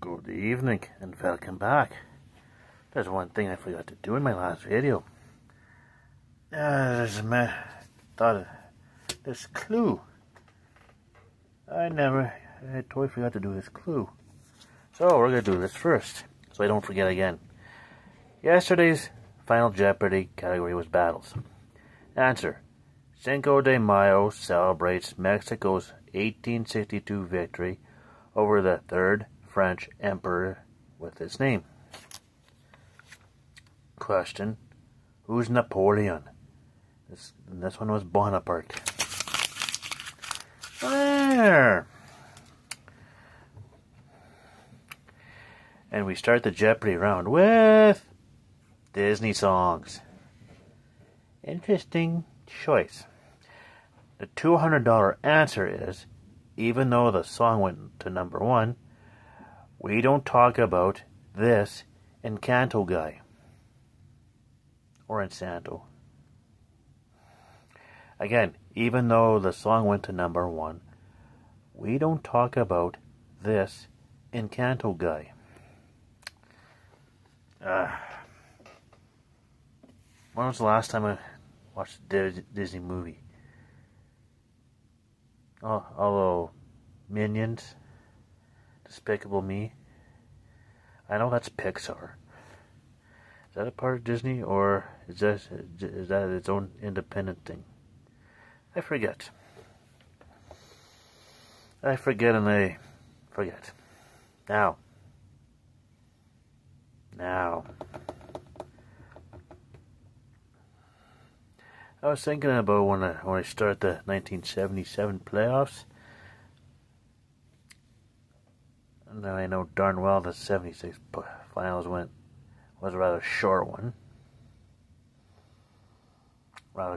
Good evening and welcome back. There's one thing I forgot to do in my last video. This clue. I totally forgot to do this clue. So we're going to do this first, so I don't forget again. Yesterday's Final Jeopardy category was battles. Answer. Cinco de Mayo celebrates Mexico's 1862 victory over the Third French Emperor with its name. Question. Who's Napoleon? This one was Bonaparte. There. And we start the Jeopardy round with Disney songs. Interesting choice. The $200 answer is, even though the song went to number 1, we don't talk about this Encanto guy. Or Encanto. Again, even though the song went to number 1, we don't talk about this Encanto guy. When was the last time I watched a Disney movie? Although Minions, Despicable Me, I know that's Pixar. Is that a part of Disney, or is that its own independent thing? I forget. And I forget. Now. I was thinking about when I start the 1977 playoffs. And I know darn well the 76 finals was a rather short one. I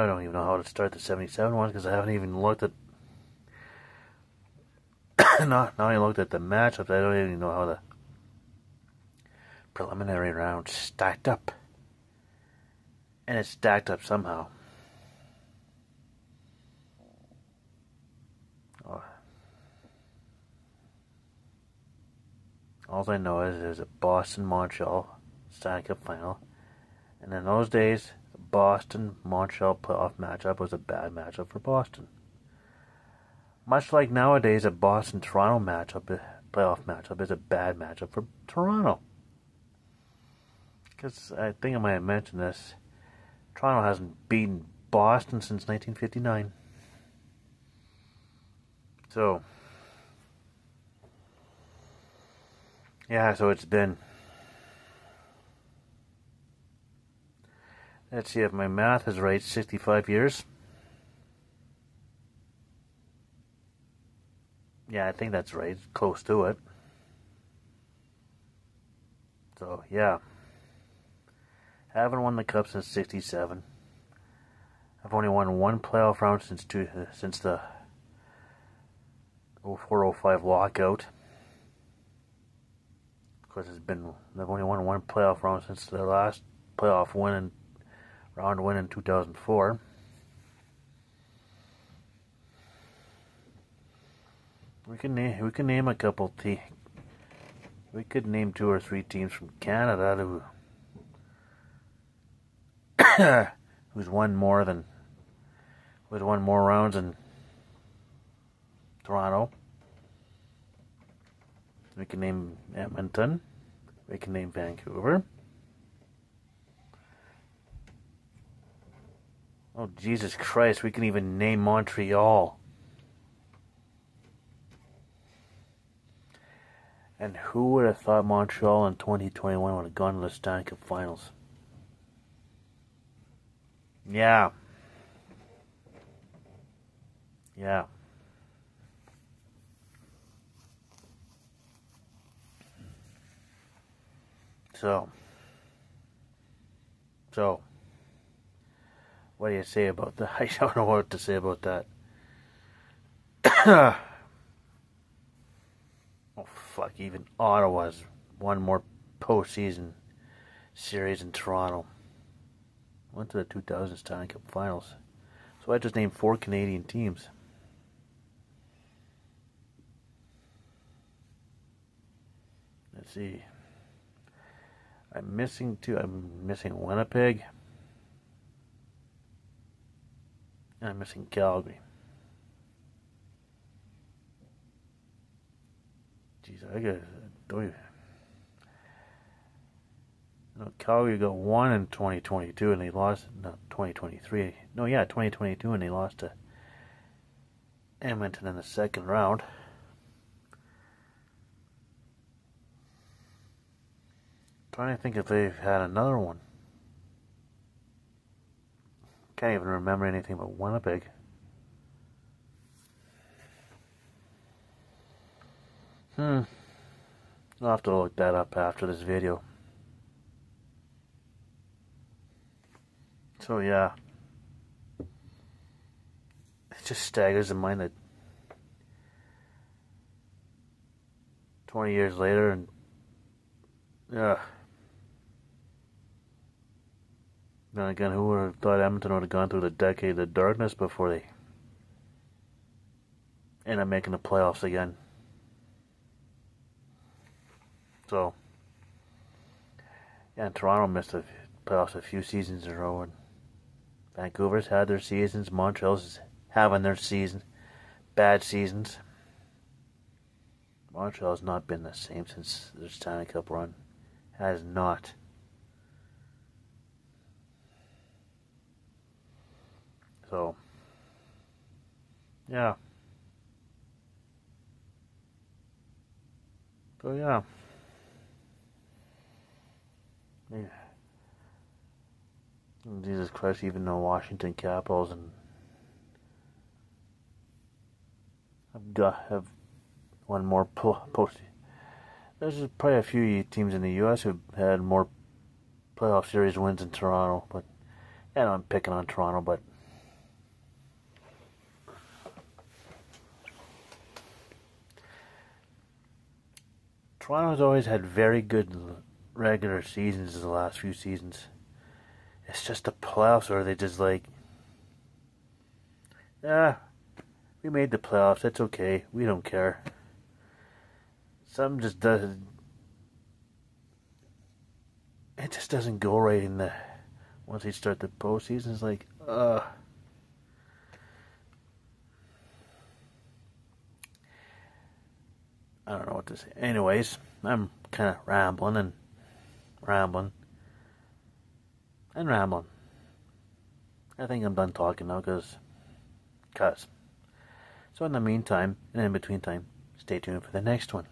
don't even know how to start the 77 ones because I haven't even looked at not only looked at the matchups, I don't even know how the preliminary round stacked up. And it's stacked up somehow. All I know is there's a Boston-Montreal Stanley Cup final. And in those days, the Boston-Montreal playoff matchup was a bad matchup for Boston. Much like nowadays, a Boston-Toronto playoff matchup is a bad matchup for Toronto. Because I think I might have mentioned this, Toronto hasn't beaten Boston since 1959. So, yeah, so it's been, let's see if my math is right, 65 years. Yeah, I think that's right, close to it. So, yeah. Haven't won the Cup since 67. I've only won one playoff round since the 04-05 lockout. Of course, I've only won one playoff round since the last playoff round win in 2004. We can name a couple we could name 2 or 3 teams from Canada who's won more rounds than Toronto. We can name Edmonton. We can name Vancouver. Oh, Jesus Christ, we can even name Montreal. And who would have thought Montreal in 2021 would have gone to the Stanley Cup Finals? Yeah. So, what do you say about that? I don't know what to say about that. Oh, fuck, even Ottawa's one more postseason series in Toronto. Went to the 2000 Stanley Cup Finals. So I just named 4 Canadian teams. Let's see. I'm missing two. I'm missing Winnipeg. And I'm missing Calgary. Jeez, I got. Calgary got one in 2022 and they lost. No, 2023. No, yeah, 2022 and they lost to Edmonton in the second round. Trying to think if they've had another one. Can't even remember anything about Winnipeg. I'll have to look that up after this video. So yeah, it just staggers the mind that 20 years later, and then again, who would have thought Edmonton would have gone through the decade of darkness before they end up making the playoffs again? So yeah, and Toronto missed the playoffs a few seasons in a row, and Vancouver's had their seasons. Montreal's having their bad seasons. Montreal's not been the same since their Stanley Cup run. Has not. So, yeah. Jesus Christ, even the Washington Capitals have one more post. There's probably a few teams in the U.S. who've had more playoff series wins than Toronto, but and I'm picking on Toronto, but Toronto's always had very good regular seasons the last few seasons. It's just the playoffs where they just like, we made the playoffs, it's okay, we don't care. Something just doesn't, it just doesn't go right in the, once they start the postseason, it's like, I don't know what to say. Anyways, I'm kind of rambling. I think I'm done talking now, cause. So in the meantime, and in between time, stay tuned for the next one.